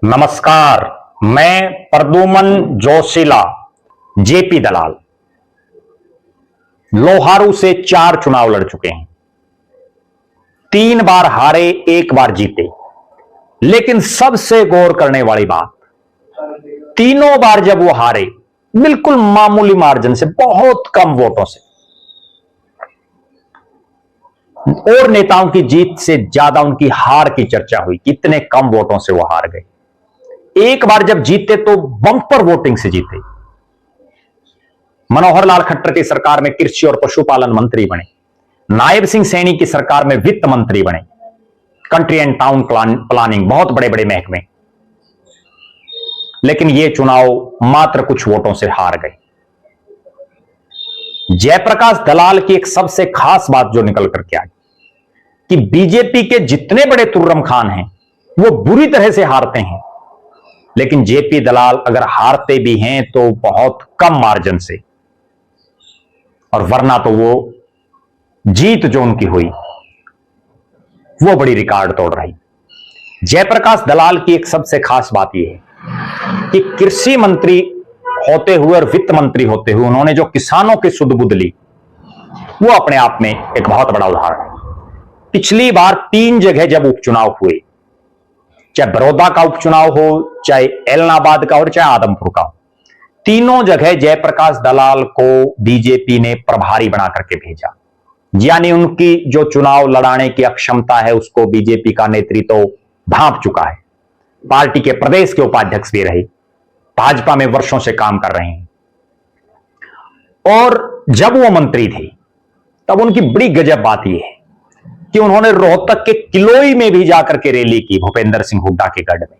नमस्कार, मैं प्रद्युमन जोशीला, जेपी दलाल लोहारू से 4 चुनाव लड़ चुके हैं। 3 बार हारे, 1 बार जीते। लेकिन सबसे गौर करने वाली बात, तीनों बार जब वो हारे, बिल्कुल मामूली मार्जिन से, बहुत कम वोटों से, और नेताओं की जीत से ज्यादा उनकी हार की चर्चा हुई। कितने कम वोटों से वो हार गए। एक बार जब जीते तो बम्पर वोटिंग से जीते। मनोहर लाल खट्टर की सरकार में कृषि और पशुपालन मंत्री बने, नायब सिंह सैनी की सरकार में वित्त मंत्री बने, कंट्री एंड टाउन प्लानिंग, बहुत बड़े बड़े महकमे। लेकिन ये चुनाव मात्र कुछ वोटों से हार गए। जयप्रकाश दलाल की एक सबसे खास बात जो निकल करके आई कि बीजेपी के जितने बड़े तुर्रम खान हैं वो बुरी तरह से हारते हैं, लेकिन जेपी दलाल अगर हारते भी हैं तो बहुत कम मार्जिन से, और वरना तो वो जीत जो उनकी हुई वो बड़ी रिकॉर्ड तोड़ रही। जयप्रकाश दलाल की एक सबसे खास बात यह है कि कृषि मंत्री होते हुए और वित्त मंत्री होते हुए उन्होंने जो किसानों की सुध बुध ली, वो अपने आप में एक बहुत बड़ा उदाहरण है। पिछली बार 3 जगह जब उपचुनाव हुए, चाहे बड़ौदा का उपचुनाव हो, चाहे एलनाबाद का और चाहे आदमपुर का हो, तीनों जगह जयप्रकाश दलाल को बीजेपी ने प्रभारी बना करके भेजा। यानी उनकी जो चुनाव लड़ाने की अक्षमता है उसको बीजेपी का नेतृत्व भांप चुका है। पार्टी के प्रदेश के उपाध्यक्ष भी रहे, भाजपा में वर्षों से काम कर रहे हैं। और जब वो मंत्री थे तब उनकी बड़ी गजब बात यह है कि उन्होंने रोहतक के किलोई में भी जाकर के रैली की, भूपेंद्र सिंह हुड्डा के गढ़ में।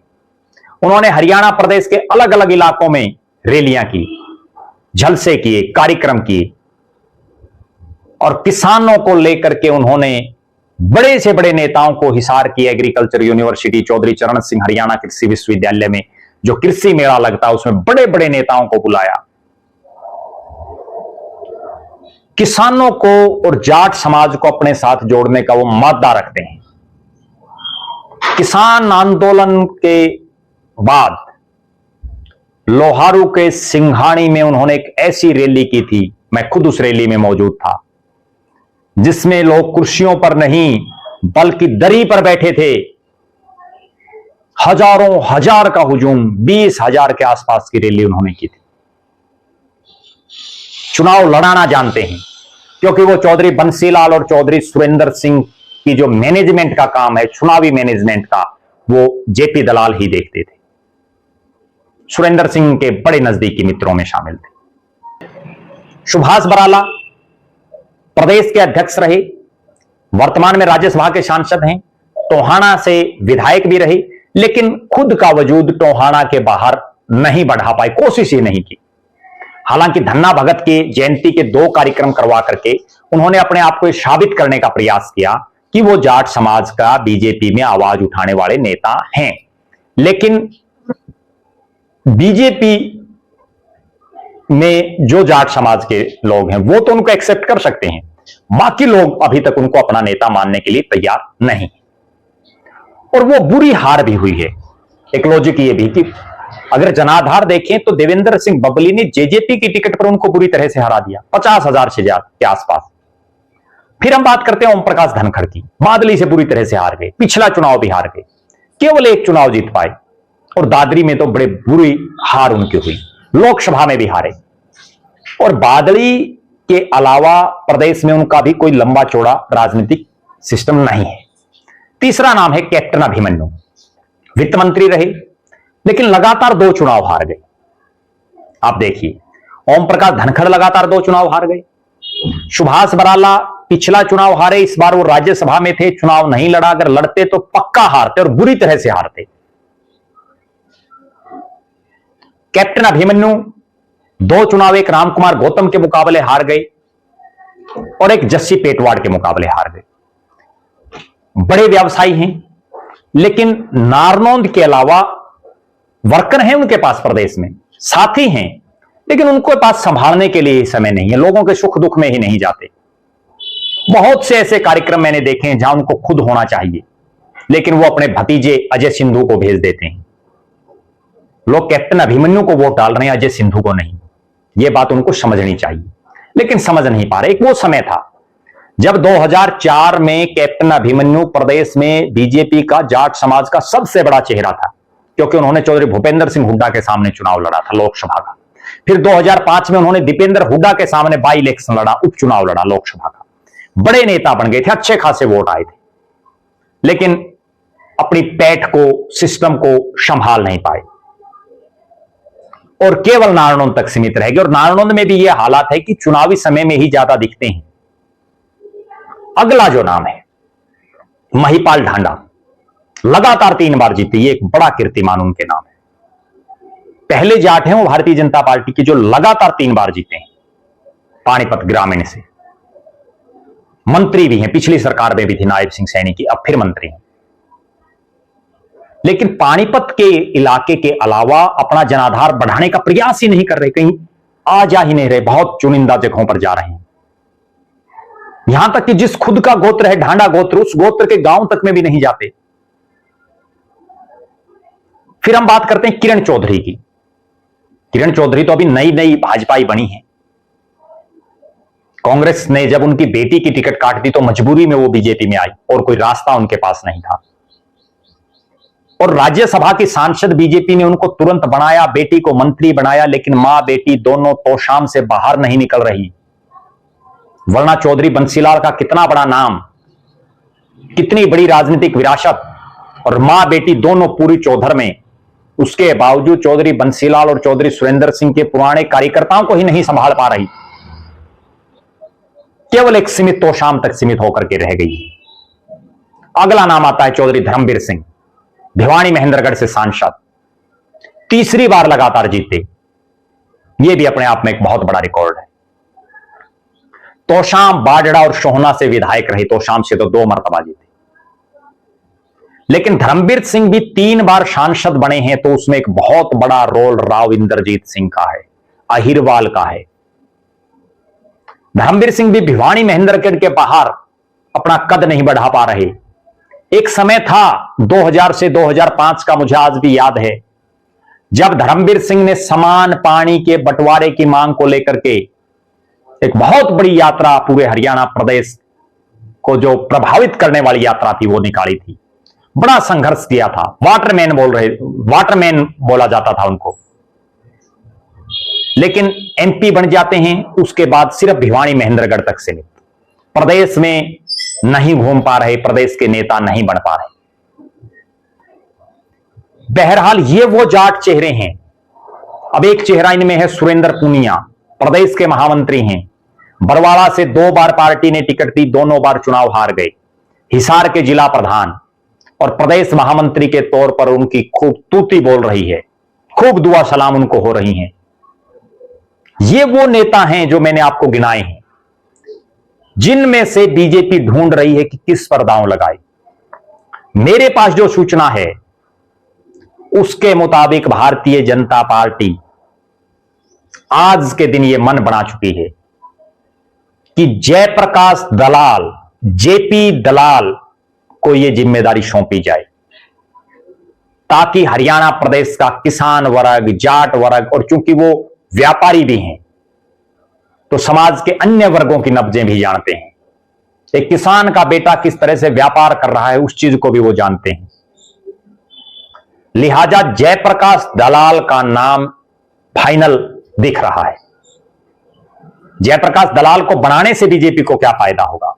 उन्होंने हरियाणा प्रदेश के अलग अलग इलाकों में रैलियां की, जलसे किए, कार्यक्रम किए, और किसानों को लेकर के उन्होंने बड़े से बड़े नेताओं को हिसार की एग्रीकल्चर यूनिवर्सिटी, चौधरी चरण सिंह हरियाणा कृषि विश्वविद्यालय में जो कृषि मेला लगता है उसमें बड़े बड़े नेताओं को बुलाया। किसानों को और जाट समाज को अपने साथ जोड़ने का वो मादा रखते हैं। किसान आंदोलन के बाद लोहारू के सिंघाणी में उन्होंने एक ऐसी रैली की थी, मैं खुद उस रैली में मौजूद था, जिसमें लोग कुर्सियों पर नहीं बल्कि दरी पर बैठे थे। हजारों हजार का हुजूम, 20,000 के आसपास की रैली उन्होंने की थी। चुनाव लड़ाना जानते हैं, क्योंकि वो चौधरी बंसीलाल और चौधरी सुरेंद्र सिंह की जो मैनेजमेंट का काम है, चुनावी मैनेजमेंट का, वो जेपी दलाल ही देखते थे। सुरेंद्र सिंह के बड़े नजदीकी मित्रों में शामिल थे। सुभाष बराला प्रदेश के अध्यक्ष रहे, वर्तमान में राज्यसभा के सांसद हैं, टोहाना से विधायक भी रहे, लेकिन खुद का वजूद टोहाना के बाहर नहीं बढ़ा पाए, कोशिश ही नहीं की। हालांकि धन्ना भगत की जयंती के 2 कार्यक्रम करवा करके उन्होंने अपने आप को साबित करने का प्रयास किया कि वो जाट समाज का बीजेपी में आवाज उठाने वाले नेता हैं। लेकिन बीजेपी में जो जाट समाज के लोग हैं वो तो उनको एक्सेप्ट कर सकते हैं, बाकी लोग अभी तक उनको अपना नेता मानने के लिए तैयार नहीं। और वो बुरी हार भी हुई है। एक लॉजिक ये भी कि अगर जनाधार देखें तो देवेंद्र सिंह बबली ने जेजेपी की टिकट पर उनको बुरी तरह से हरा दिया, 50,000 से ज्यादा के आसपास। फिर हम बात करते हैं ओम प्रकाश धनखड़ की, बादली से बुरी तरह से हार गए, पिछला चुनाव भी हार गए, केवल 1 चुनाव जीत पाए, और दादरी में तो बड़े बुरी हार उनकी हुई, लोकसभा में भी हारे। और बादली के अलावा प्रदेश में उनका भी कोई लंबा चौड़ा राजनीतिक सिस्टम नहीं है। तीसरा नाम है कैप्टन अभिमन्यु, वित्त मंत्री रहे, लेकिन लगातार 2 चुनाव हार गए। आप देखिए, ओम प्रकाश धनखड़ लगातार 2 चुनाव हार गए, सुभाष बराला पिछला चुनाव हारे, इस बार वो राज्यसभा में थे, चुनाव नहीं लड़ा, अगर लड़ते तो पक्का हारते और बुरी तरह से हारते। कैप्टन अभिमन्यु 2 चुनाव, एक रामकुमार गौतम के मुकाबले हार गए और एक जस्सी पेटवाड़ के मुकाबले हार गए। बड़े व्यवसायी हैं, लेकिन नारनौंद के अलावा वर्कर हैं उनके पास, प्रदेश में साथी हैं, लेकिन उनके पास संभालने के लिए समय नहीं है, लोगों के सुख दुख में ही नहीं जाते। बहुत से ऐसे कार्यक्रम मैंने देखे हैं जहां उनको खुद होना चाहिए, लेकिन वो अपने भतीजे अजय सिंधु को भेज देते हैं। लोग कैप्टन अभिमन्यु को वोट डाल रहे हैं, अजय सिंधु को नहीं। यह बात उनको समझनी चाहिए, लेकिन समझ नहीं पा रहे। एक वो समय था जब 2004 में कैप्टन अभिमन्यु प्रदेश में बीजेपी का जाट समाज का सबसे बड़ा चेहरा था, क्योंकि उन्होंने चौधरी भूपेंद्र सिंह हुड्डा के सामने चुनाव लड़ा था लोकसभा का। फिर 2005 में उन्होंने दीपेंद्र हुड्डा के सामने बाई इलेक्शन लड़ा, उपचुनाव लड़ा लोकसभा का। बड़े नेता बन गए थे, अच्छे खासे वोट आए थे, लेकिन अपनी पैठ को, सिस्टम को संभाल नहीं पाए और केवल नारनौंद तक सीमित रह गए। और नारनौंद में भी यह हालात है कि चुनावी समय में ही ज्यादा दिखते हैं। अगला जो नाम है महिपाल ढांडा, लगातार 3 बार जीते, ये एक बड़ा कीर्तिमान उनके नाम है। पहले जाट हैं वो भारतीय जनता पार्टी के जो लगातार 3 बार जीते हैं पानीपत ग्रामीण से। मंत्री भी हैं, पिछली सरकार में भी थी नायब सिंह सैनी की, अब फिर मंत्री हैं। लेकिन पानीपत के इलाके के अलावा अपना जनाधार बढ़ाने का प्रयास ही नहीं कर रहे, कहीं आ जा ही नहीं रहे, बहुत चुनिंदा जगहों पर जा रहे हैं। यहां तक कि जिस खुद का गोत्र है ढांडा गोत्र, उस गोत्र के गांव तक में भी नहीं जाते। फिर हम बात करते हैं किरण चौधरी की। किरण चौधरी तो अभी नई नई भाजपाई बनी है। कांग्रेस ने जब उनकी बेटी की टिकट काट दी तो मजबूरी में वो बीजेपी में आई और कोई रास्ता उनके पास नहीं था। और राज्यसभा की सांसद बीजेपी ने उनको तुरंत बनाया, बेटी को मंत्री बनाया, लेकिन मां बेटी दोनों तोशाम से बाहर नहीं निकल रही। वरना चौधरी बंसीलाल का कितना बड़ा नाम, कितनी बड़ी राजनीतिक विरासत, और मां बेटी दोनों पूरी चौधर में। उसके बावजूद चौधरी बंसीलाल और चौधरी सुरेंद्र सिंह के पुराने कार्यकर्ताओं को ही नहीं संभाल पा रही, केवल एक सीमित तोशाम तक सीमित होकर के रह गई। अगला नाम आता है चौधरी धर्मवीर सिंह, भिवानी महेंद्रगढ़ से सांसद, 3री बार लगातार जीते। यह भी अपने आप में एक बहुत बड़ा रिकॉर्ड है। तोशाम, बाडड़ा और सोहना से विधायक रहे, तोशाम से तो 2 मरतबा जीते। लेकिन धर्मवीर सिंह भी 3 बार सांसद बने हैं, तो उसमें एक बहुत बड़ा रोल राव इंद्रजीत सिंह का है, अहिरवाल का है। धर्मवीर सिंह भी भिवानी महेंद्रगढ़ के बाहर अपना कद नहीं बढ़ा पा रहे। एक समय था 2000 से 2005 का, मुझे आज भी याद है, जब धर्मवीर सिंह ने समान पानी के बंटवारे की मांग को लेकर के एक बहुत बड़ी यात्रा पूरे हरियाणा प्रदेश को, जो प्रभावित करने वाली यात्रा थी, वो निकाली थी। बड़ा संघर्ष किया था। वाटरमैन बोला जाता था उनको। लेकिन एमपी बन जाते हैं, उसके बाद सिर्फ भिवानी महेंद्रगढ़ तक सीमित, प्रदेश में नहीं घूम पा रहे, प्रदेश के नेता नहीं बन पा रहे। बहरहाल ये वो जाट चेहरे हैं। अब एक चेहरा इनमें है सुरेंद्र पुनिया, प्रदेश के महामंत्री हैं। बरवाड़ा से 2 बार पार्टी ने टिकट दी, दोनों बार चुनाव हार गए। हिसार के जिला प्रधान और प्रदेश महामंत्री के तौर पर उनकी खूब तूती बोल रही है, खूब दुआ सलाम उनको हो रही हैं। ये वो नेता हैं जो मैंने आपको गिनाए हैं, जिनमें से बीजेपी ढूंढ रही है कि किस पर दांव लगाए। मेरे पास जो सूचना है उसके मुताबिक भारतीय जनता पार्टी आज के दिन यह मन बना चुकी है कि जयप्रकाश दलाल, जेपी दलाल को यह जिम्मेदारी सौंपी जाए, ताकि हरियाणा प्रदेश का किसान वर्ग, जाट वर्ग, और चूंकि वो व्यापारी भी हैं तो समाज के अन्य वर्गों की नब्जें भी जानते हैं। एक किसान का बेटा किस तरह से व्यापार कर रहा है, उस चीज को भी वो जानते हैं। लिहाजा जयप्रकाश दलाल का नाम फाइनल दिख रहा है। जयप्रकाश दलाल को बनाने से बीजेपी को क्या फायदा होगा?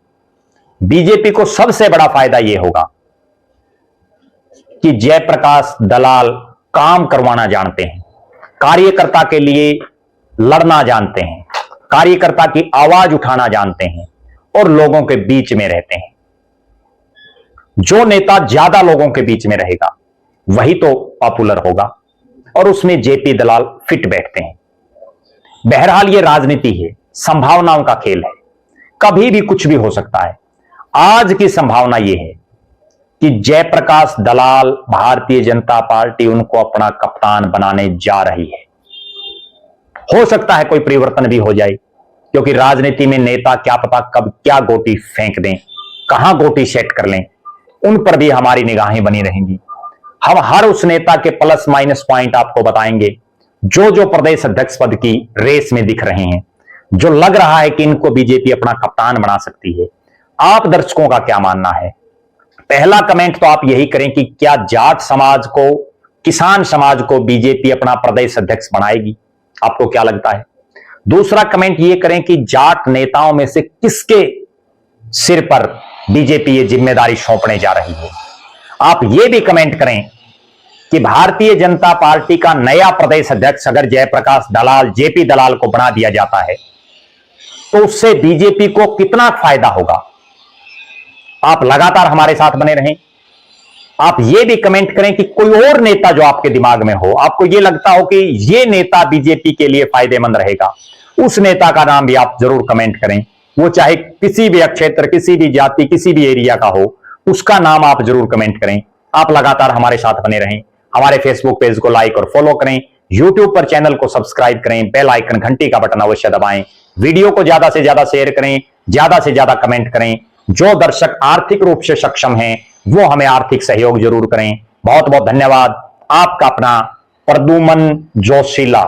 बीजेपी को सबसे बड़ा फायदा यह होगा कि जयप्रकाश दलाल काम करवाना जानते हैं, कार्यकर्ता के लिए लड़ना जानते हैं, कार्यकर्ता की आवाज उठाना जानते हैं और लोगों के बीच में रहते हैं। जो नेता ज्यादा लोगों के बीच में रहेगा वही तो पॉपुलर होगा, और उसमें जेपी दलाल फिट बैठते हैं। बहरहाल ये राजनीति है, संभावनाओं का खेल है, कभी भी कुछ भी हो सकता है। आज की संभावना यह है कि जयप्रकाश दलाल, भारतीय जनता पार्टी उनको अपना कप्तान बनाने जा रही है। हो सकता है कोई परिवर्तन भी हो जाए, क्योंकि राजनीति में नेता क्या पता कब क्या गोटी फेंक दें, कहां गोटी सेट कर लें, उन पर भी हमारी निगाहें बनी रहेंगी। हम हर उस नेता के प्लस माइनस पॉइंट आपको बताएंगे जो प्रदेश अध्यक्ष पद की रेस में दिख रहे हैं, जो लग रहा है कि इनको बीजेपी अपना कप्तान बना सकती है। आप दर्शकों का क्या मानना है? पहला कमेंट तो आप यही करें कि क्या जाट समाज को, किसान समाज को बीजेपी अपना प्रदेश अध्यक्ष बनाएगी? आपको क्या लगता है? दूसरा कमेंट यह करें कि जाट नेताओं में से किसके सिर पर बीजेपी ये जिम्मेदारी सौंपने जा रही है। आप यह भी कमेंट करें कि भारतीय जनता पार्टी का नया प्रदेश अध्यक्ष अगर जयप्रकाश दलाल, जेपी दलाल को बना दिया जाता है तो उससे बीजेपी को कितना फायदा होगा। आप लगातार हमारे साथ बने रहें। आप यह भी कमेंट करें कि कोई और नेता जो आपके दिमाग में हो, आपको यह लगता हो कि यह नेता बीजेपी के लिए फायदेमंद रहेगा, उस नेता का नाम भी आप जरूर कमेंट करें। वो चाहे किसी भी क्षेत्र, किसी भी जाति, किसी भी एरिया का हो, उसका नाम आप जरूर कमेंट करें। आप लगातार हमारे साथ बने रहें। हमारे फेसबुक पेज को लाइक और फॉलो करें, यूट्यूब पर चैनल को सब्सक्राइब करें, बेल आइकन घंटी का बटन अवश्य दबाएं, वीडियो को ज्यादा से ज्यादा शेयर करें, ज्यादा से ज्यादा कमेंट करें। जो दर्शक आर्थिक रूप से सक्षम हैं वो हमें आर्थिक सहयोग जरूर करें। बहुत बहुत धन्यवाद। आपका अपना प्रद्युमन जोशीला।